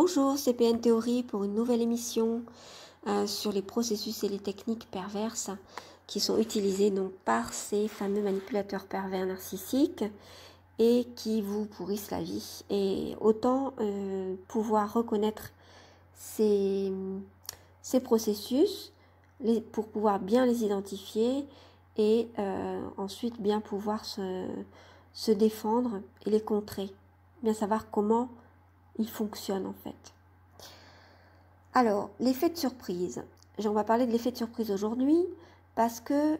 Bonjour, c'est PN Théorie pour une nouvelle émission sur les processus et les techniques perverses qui sont utilisées donc par ces fameux manipulateurs pervers narcissiques et qui vous pourrissent la vie. Et autant pouvoir reconnaître ces processus pour pouvoir bien les identifier et ensuite bien pouvoir se défendre et les contrer, bien savoir comment il fonctionne en fait. Alors, l'effet de surprise. On va parler de l'effet de surprise aujourd'hui parce que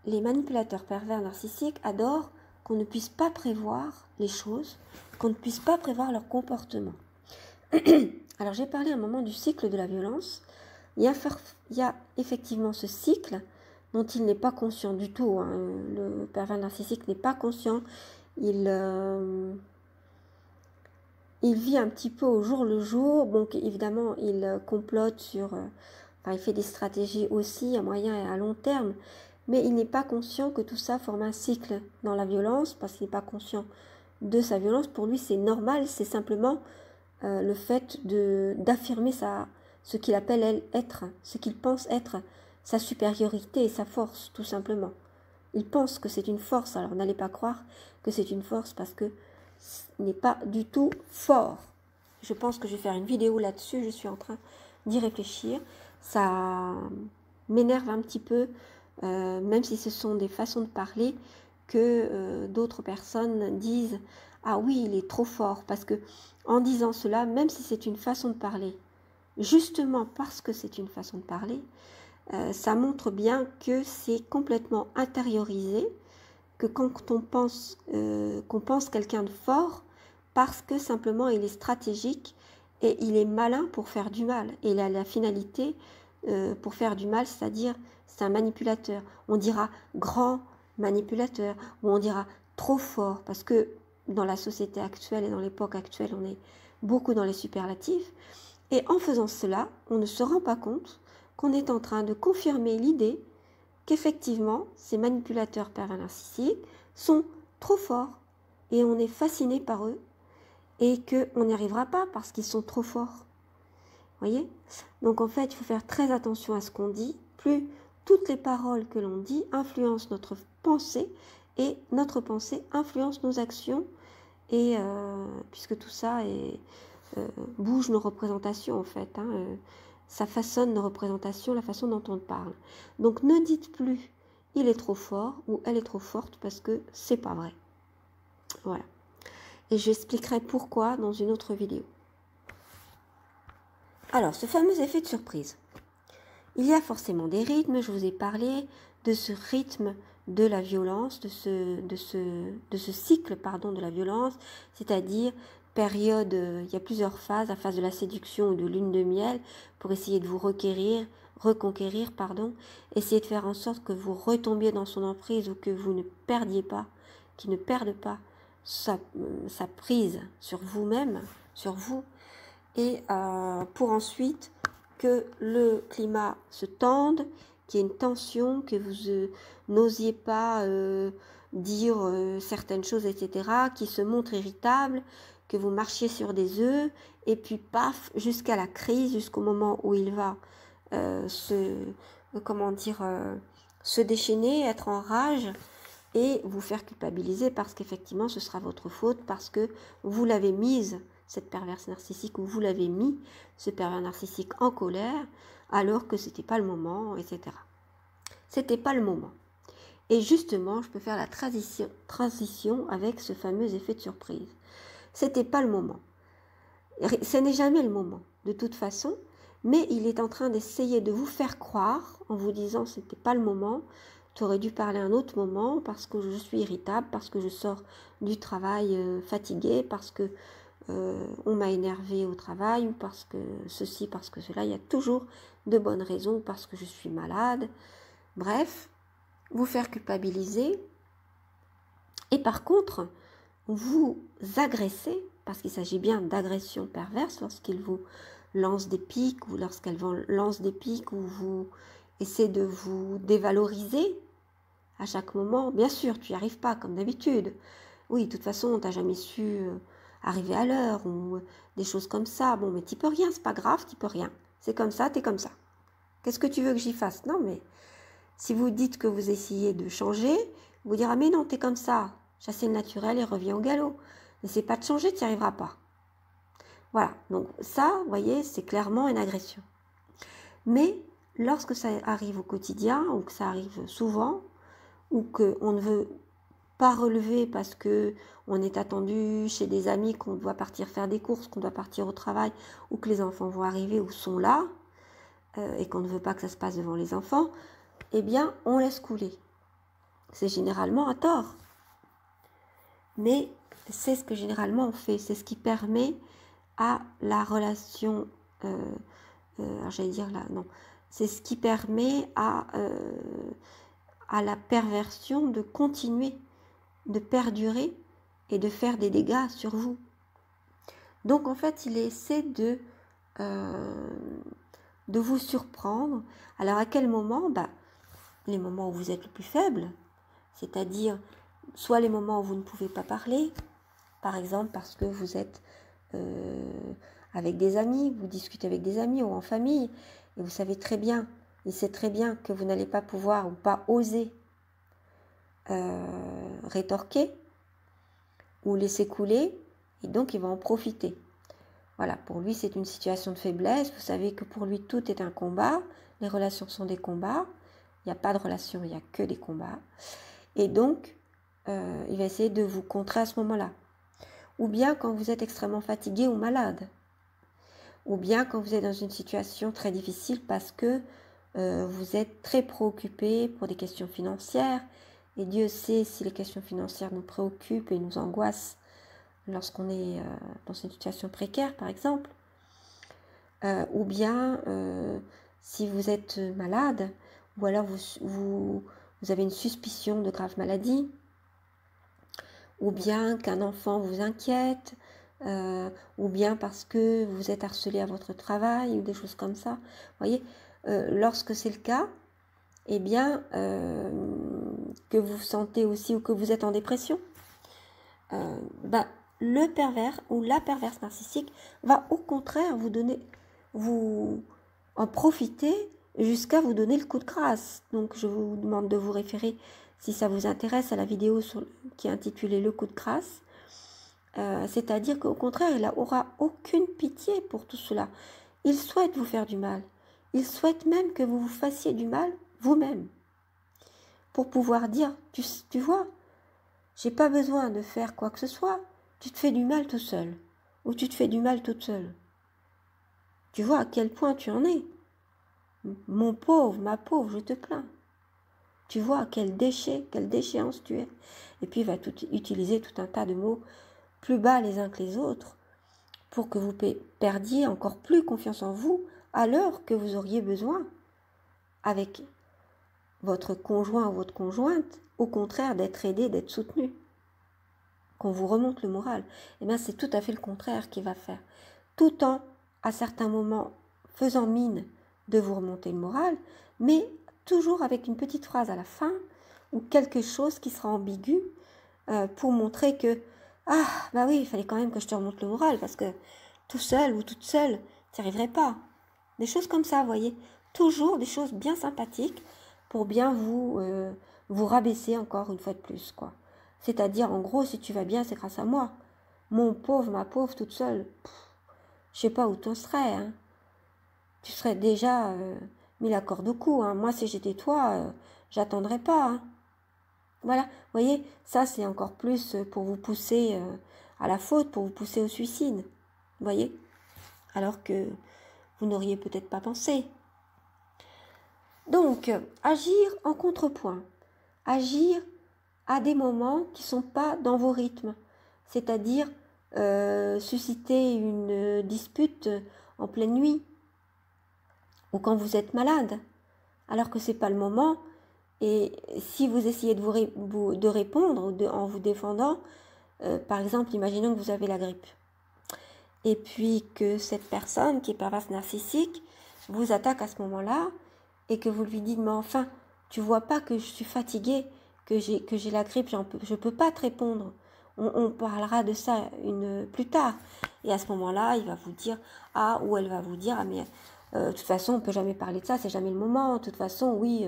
les manipulateurs pervers narcissiques adorent qu'on ne puisse pas prévoir les choses, qu'on ne puisse pas prévoir leur comportement. Alors, j'ai parlé à un moment du cycle de la violence. Il y a effectivement ce cycle dont il n'est pas conscient du tout. Hein. Le pervers narcissique n'est pas conscient. Il vit un petit peu au jour le jour, donc évidemment il complote il fait des stratégies aussi à moyen et à long terme, mais il n'est pas conscient que tout ça forme un cycle dans la violence, parce qu'il n'est pas conscient de sa violence. Pour lui c'est normal, c'est simplement le fait d'affirmer ce qu'il appelle être, ce qu'il pense être sa supériorité et sa force, tout simplement. Il pense que c'est une force, alors n'allez pas croire que c'est une force parce que n'est pas du tout fort. Je pense que je vais faire une vidéo là-dessus, je suis en train d'y réfléchir. Ça m'énerve un petit peu, même si ce sont des façons de parler, que d'autres personnes disent « Ah oui, il est trop fort », parce que en disant cela, même si c'est une façon de parler, justement parce que c'est une façon de parler, ça montre bien que c'est complètement intériorisé, que quand on pense qu'on pense quelqu'un de fort, parce que simplement il est stratégique et il est malin pour faire du mal. Et il a la finalité pour faire du mal, c'est-à-dire c'est un manipulateur. On dira grand manipulateur ou on dira trop fort, parce que dans la société actuelle et dans l'époque actuelle, on est beaucoup dans les superlatifs. Et en faisant cela, on ne se rend pas compte qu'on est en train de confirmer l'idée qu'effectivement, ces manipulateurs pervers narcissiques sont trop forts et on est fasciné par eux et qu'on n'y arrivera pas parce qu'ils sont trop forts. Voyez? Donc en fait, il faut faire très attention à ce qu'on dit. Plus toutes les paroles que l'on dit influencent notre pensée et notre pensée influence nos actions et puisque tout ça bouge nos représentations en fait. Ça façonne nos représentations, la façon dont on parle. Donc ne dites plus « il est trop fort » ou « elle est trop forte » parce que c'est pas vrai. Voilà. Et j'expliquerai pourquoi dans une autre vidéo. Alors, ce fameux effet de surprise. Il y a forcément des rythmes, je vous ai parlé de ce rythme de la violence, de ce cycle de la violence, c'est-à-dire période, il y a plusieurs phases, la phase de la séduction ou de lune de miel, pour essayer de vous reconquérir, essayer de faire en sorte que vous retombiez dans son emprise ou que vous ne perdiez pas, qu'il ne perde pas sa prise sur vous-même, sur vous, et pour ensuite que le climat se tende, qu'il y ait une tension, que vous n'osiez pas dire certaines choses, etc., qui se montre irritable, que vous marchiez sur des œufs, et puis paf, jusqu'à la crise, jusqu'au moment où il va se déchaîner, être en rage, et vous faire culpabiliser parce qu'effectivement ce sera votre faute, parce que vous l'avez mise, cette perverse narcissique, ou vous l'avez mis, ce pervers narcissique, en colère, alors que c'était pas le moment, etc. C'était pas le moment. Et justement, je peux faire la transition avec ce fameux effet de surprise. C'était pas le moment. Ce n'est jamais le moment, de toute façon, mais il est en train d'essayer de vous faire croire, en vous disant c'était pas le moment, tu aurais dû parler à un autre moment, parce que je suis irritable, parce que je sors du travail fatiguée, parce que on m'a énervé au travail, ou parce que ceci, parce que cela, il y a toujours de bonnes raisons, parce que je suis malade. Bref, vous faire culpabiliser, et par contre, vous agresser, parce qu'il s'agit bien d'agression perverse, lorsqu'il vous lance des piques, ou lorsqu'elle lance des piques, ou vous essaie de vous dévaloriser à chaque moment. Bien sûr, tu n'y arrives pas, comme d'habitude. Oui, de toute façon, tu n'as jamais su arriver à l'heure ou des choses comme ça. Bon, mais tu peux rien, c'est pas grave, tu peux rien. C'est comme ça, t'es comme ça. Qu'est-ce que tu veux que j'y fasse? Non, mais si vous dites que vous essayez de changer, vous dira mais non, t'es comme ça. Chasser le naturel et reviens au galop. N'essaie pas de changer, tu n'y arriveras pas. Voilà, donc ça, vous voyez, c'est clairement une agression. Mais lorsque ça arrive au quotidien, ou que ça arrive souvent, ou qu'on ne veut pas relever parce que on est attendu chez des amis, qu'on doit partir faire des courses, qu'on doit partir au travail, ou que les enfants vont arriver ou sont là, et qu'on ne veut pas que ça se passe devant les enfants, eh bien, on laisse couler. C'est généralement à tort. Mais c'est ce que généralement on fait. C'est ce qui permet à la relation... j'allais dire là, non. C'est ce qui permet à la perversion de continuer, de perdurer et de faire des dégâts sur vous. Donc en fait, il essaie de vous surprendre. Alors à quel moment? Les moments où vous êtes le plus faible, c'est-à-dire soit les moments où vous ne pouvez pas parler, par exemple parce que vous êtes avec des amis, vous discutez avec des amis ou en famille, et vous savez très bien, il sait très bien que vous n'allez pas pouvoir ou pas oser rétorquer ou laisser couler, et donc il va en profiter. Voilà, pour lui c'est une situation de faiblesse, vous savez que pour lui tout est un combat, les relations sont des combats, il n'y a pas de relation, il n'y a que des combats, et donc il va essayer de vous contrer à ce moment-là. Ou bien quand vous êtes extrêmement fatigué ou malade, ou bien quand vous êtes dans une situation très difficile parce que vous êtes très préoccupé pour des questions financières, et Dieu sait si les questions financières nous préoccupent et nous angoissent lorsqu'on est dans une situation précaire par exemple, ou bien si vous êtes malade, ou alors vous avez une suspicion de grave maladie, ou bien qu'un enfant vous inquiète, ou bien parce que vous êtes harcelé à votre travail, ou des choses comme ça. Vous voyez, lorsque c'est le cas, eh bien, que vous sentez aussi ou que vous êtes en dépression, le pervers ou la perverse narcissique va au contraire vous en profiter jusqu'à vous donner le coup de grâce. Donc je vous demande de vous référer, si ça vous intéresse, à la vidéo qui est intitulée Le coup de grâce. C'est-à-dire qu'au contraire, il n'aura aucune pitié pour tout cela. Il souhaite vous faire du mal. Il souhaite même que vous vous fassiez du mal vous-même. Pour pouvoir dire, tu vois, j'ai pas besoin de faire quoi que ce soit. Tu te fais du mal tout seul. Ou tu te fais du mal toute seule. Tu vois à quel point tu en es. Mon pauvre, ma pauvre, je te plains. Tu vois quel déchéance tu es. Et puis il va utiliser tout un tas de mots plus bas les uns que les autres pour que vous perdiez encore plus confiance en vous à l'heure que vous auriez besoin avec votre conjoint ou votre conjointe, au contraire d'être aidé, d'être soutenu, qu'on vous remonte le moral. Eh bien c'est tout à fait le contraire qu'il va faire, tout en à certains moments faisant mine de vous remonter le moral, mais toujours avec une petite phrase à la fin ou quelque chose qui sera ambigu pour montrer que ah bah oui, il fallait quand même que je te remonte le moral parce que tout seul ou toute seule, tu n'y arriverais pas. Des choses comme ça, vous voyez, toujours des choses bien sympathiques pour bien vous rabaisser encore une fois de plus, quoi. C'est-à-dire, en gros, si tu vas bien, c'est grâce à moi. Mon pauvre, ma pauvre, toute seule, je sais pas où t'en serais, hein. Tu serais déjà mis la corde au cou, hein. Moi, si j'étais toi, j'attendrais pas, hein. Voilà, vous voyez, ça c'est encore plus pour vous pousser à la faute, pour vous pousser au suicide, vous voyez, alors que vous n'auriez peut-être pas pensé. Donc, agir en contrepoint, agir à des moments qui ne sont pas dans vos rythmes, c'est-à-dire susciter une dispute en pleine nuit ou quand vous êtes malade, alors que ce n'est pas le moment. Et si vous essayez de répondre en vous défendant, par exemple, imaginons que vous avez la grippe, et puis que cette personne qui est perverse narcissique vous attaque à ce moment-là, et que vous lui dites, mais enfin, tu vois pas que je suis fatiguée, que j'ai la grippe, je peux pas te répondre. On parlera de ça plus tard. Et à ce moment-là, il va vous dire, ou elle va vous dire, mais de toute façon, on ne peut jamais parler de ça, c'est jamais le moment. De toute façon, oui,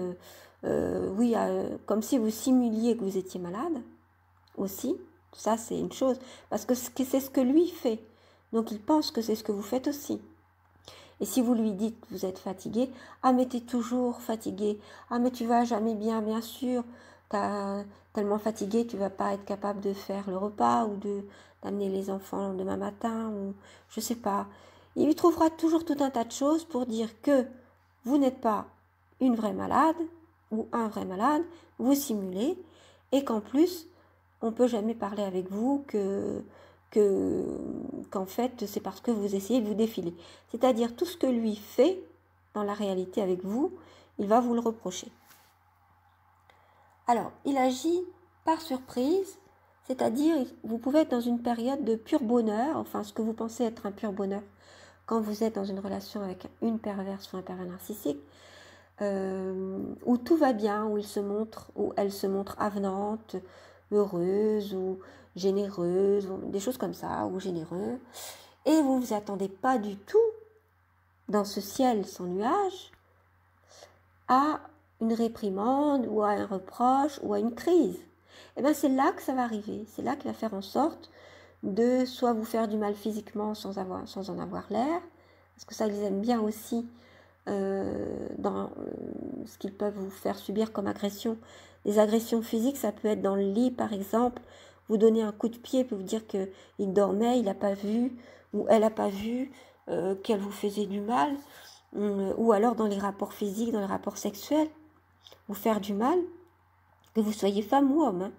comme si vous simuliez que vous étiez malade aussi. Ça, c'est une chose. Parce que c'est ce que lui fait. Donc, il pense que c'est ce que vous faites aussi. Et si vous lui dites que vous êtes fatigué, mais tu es toujours fatigué. Mais tu vas jamais bien sûr. T'as tellement fatigué, tu vas pas être capable de faire le repas ou d'amener les enfants demain matin ou je sais pas. Il lui trouvera toujours tout un tas de choses pour dire que vous n'êtes pas une vraie malade ou un vrai malade, vous simulez et qu'en plus, on peut jamais parler avec vous qu'en fait, c'est parce que vous essayez de vous défiler. C'est-à-dire tout ce que lui fait dans la réalité avec vous, il va vous le reprocher. Alors, il agit par surprise, c'est-à-dire vous pouvez être dans une période de pur bonheur, enfin ce que vous pensez être un pur bonheur, quand vous êtes dans une relation avec une perverse ou un pervers narcissique, où tout va bien, où elle se montre avenante, heureuse ou généreuse, des choses comme ça, ou généreux, et vous ne vous attendez pas du tout, dans ce ciel sans nuage, à une réprimande ou à un reproche ou à une crise. Et bien c'est là que ça va arriver, c'est là qu'il va faire en sorte de soit vous faire du mal physiquement sans en avoir l'air, parce que ça ils aiment bien aussi dans ce qu'ils peuvent vous faire subir comme agression. Les agressions physiques, ça peut être dans le lit par exemple, vous donner un coup de pied pour vous dire qu'il dormait, il n'a pas vu, ou elle n'a pas vu qu'elle vous faisait du mal, ou alors dans les rapports physiques, dans les rapports sexuels, vous faire du mal, que vous soyez femme ou homme,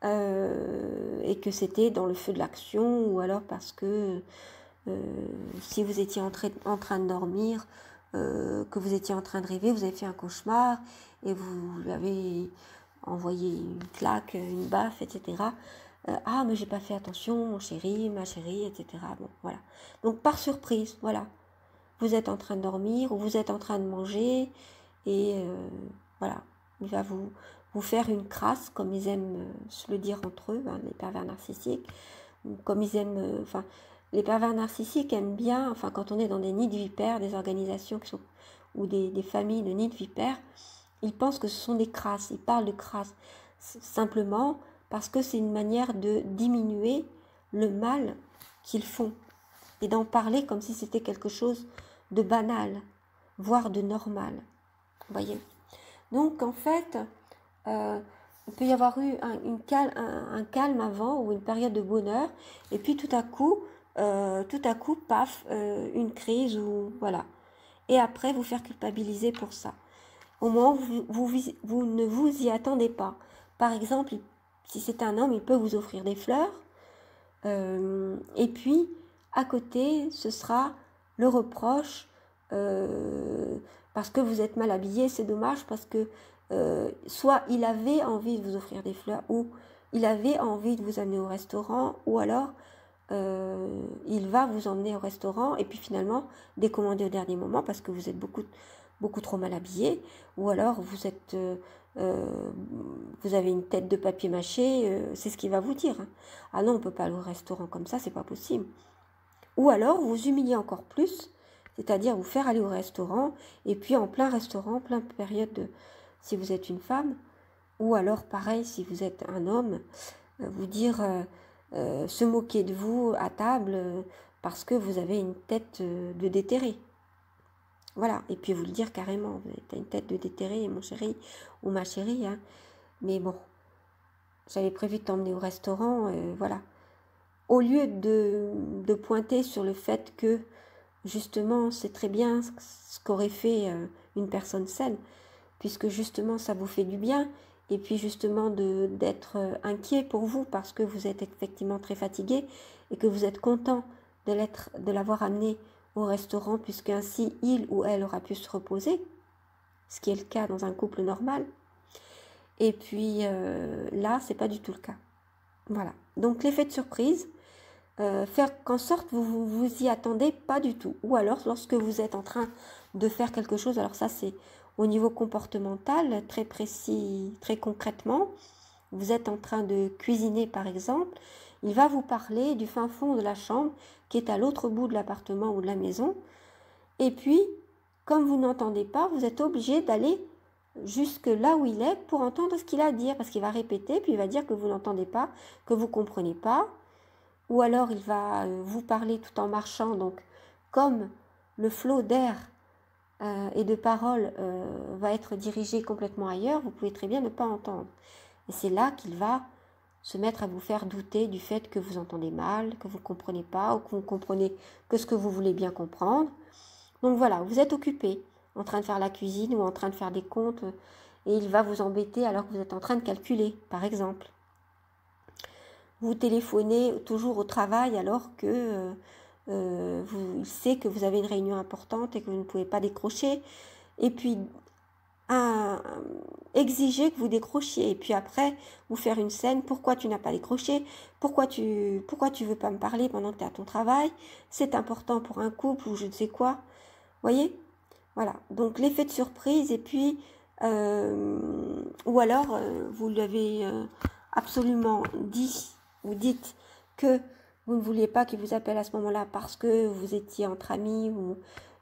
et que c'était dans le feu de l'action, ou alors parce que si vous étiez en train de dormir, que vous étiez en train de rêver, vous avez fait un cauchemar, et vous lui avez envoyé une claque, une baffe, etc. Mais j'ai pas fait attention, mon chéri, ma chérie, etc. Bon, voilà. Donc par surprise, voilà. Vous êtes en train de dormir ou vous êtes en train de manger et voilà, il va vous faire une crasse comme ils aiment se le dire entre eux, les pervers narcissiques, comme ils aiment, les pervers narcissiques aiment bien, quand on est dans des nids de vipères, des organisations qui sont, ou des familles de nids de vipères, ils pensent que ce sont des crasses, ils parlent de crasses, simplement parce que c'est une manière de diminuer le mal qu'ils font et d'en parler comme si c'était quelque chose de banal, voire de normal. Vous voyez ? Donc en fait, il peut y avoir eu un calme avant ou une période de bonheur, et puis tout à coup, paf, une crise ou voilà. Et après, vous faire culpabiliser pour ça. Au moment où vous ne vous y attendez pas. Par exemple, si c'est un homme, il peut vous offrir des fleurs, et puis à côté, ce sera le reproche parce que vous êtes mal habillé, c'est dommage parce que soit il avait envie de vous offrir des fleurs ou il avait envie de vous amener au restaurant ou alors il va vous emmener au restaurant et puis finalement décommander au dernier moment parce que vous êtes beaucoup trop mal habillé ou alors vous avez une tête de papier mâché, c'est ce qu'il va vous dire. Ah non, on ne peut pas aller au restaurant comme ça, c'est pas possible. Ou alors vous humiliez encore plus, c'est-à-dire vous faire aller au restaurant, et puis en plein restaurant, plein période si vous êtes une femme, ou alors pareil si vous êtes un homme, vous dire se moquer de vous à table parce que vous avez une tête de déterré. Voilà, et puis vous le dire carrément, vous avez une tête de déterré, mon chéri ou ma chérie, mais bon, j'avais prévu de t'emmener au restaurant, voilà. Au lieu de pointer sur le fait que, justement, c'est très bien ce qu'aurait fait une personne saine, puisque justement, ça vous fait du bien, et puis justement d'être inquiet pour vous, parce que vous êtes effectivement très fatigué, et que vous êtes content de l'avoir amené au restaurant, puisque ainsi, il ou elle aura pu se reposer, ce qui est le cas dans un couple normal. Et puis là, c'est pas du tout le cas. Voilà. Donc l'effet de surprise, faire qu'en sorte vous y attendez pas du tout. Ou alors lorsque vous êtes en train de faire quelque chose, alors ça c'est au niveau comportemental, très précis, très concrètement, vous êtes en train de cuisiner par exemple, il va vous parler du fin fond de la chambre qui est à l'autre bout de l'appartement ou de la maison. Et puis, comme vous n'entendez pas, vous êtes obligé d'aller jusque là où il est pour entendre ce qu'il a à dire, parce qu'il va répéter, puis il va dire que vous n'entendez pas, que vous ne comprenez pas, ou alors il va vous parler tout en marchant, donc comme le flot d'air et de paroles va être dirigé complètement ailleurs, vous pouvez très bien ne pas entendre. Et c'est là qu'il va se mettre à vous faire douter du fait que vous entendez mal, que vous ne comprenez pas, ou que vous ne comprenez que ce que vous voulez bien comprendre. Donc voilà, vous êtes occupé, en train de faire la cuisine ou en train de faire des comptes, et il va vous embêter alors que vous êtes en train de calculer, par exemple. Vous téléphonez toujours au travail alors que il sait que vous avez une réunion importante et que vous ne pouvez pas décrocher. Et puis, exiger que vous décrochiez. Et puis après, vous faire une scène. Pourquoi tu n'as pas décroché? Pourquoi tu veux pas me parler pendant que tu es à ton travail? C'est important pour un couple ou je ne sais quoi. Voyez? Voilà. Donc, l'effet de surprise. Et puis, ou alors, vous lui avez absolument dit ou dites que vous ne vouliez pas qu'il vous appelle à ce moment-là parce que vous étiez entre amis ou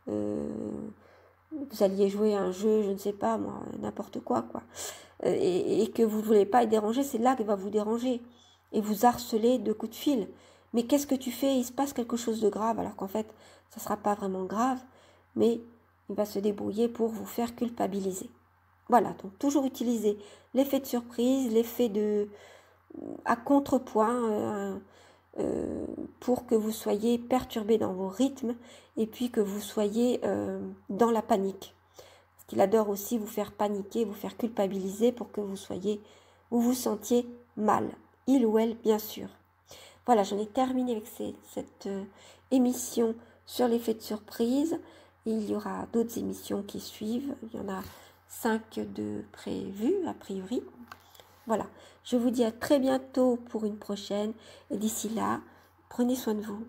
vous alliez jouer à un jeu, je ne sais pas moi, n'importe quoi, et que vous ne voulez pas être dérangé, c'est là qu'il va vous déranger et vous harceler de coups de fil. Mais qu'est-ce que tu fais? Il se passe quelque chose de grave, alors qu'en fait, ça ne sera pas vraiment grave, mais il va se débrouiller pour vous faire culpabiliser. Voilà, donc toujours utiliser l'effet de surprise, l'effet de à contrepoint pour que vous soyez perturbé dans vos rythmes et puis que vous soyez dans la panique. Parce qu'il adore aussi vous faire paniquer, vous faire culpabiliser pour que vous vous sentiez mal. Il ou elle, bien sûr. Voilà, j'en ai terminé avec cette émission sur l'effet de surprise. Il y aura d'autres émissions qui suivent. Il y en a 5 de prévues, a priori. Voilà, je vous dis à très bientôt pour une prochaine. Et d'ici là, prenez soin de vous.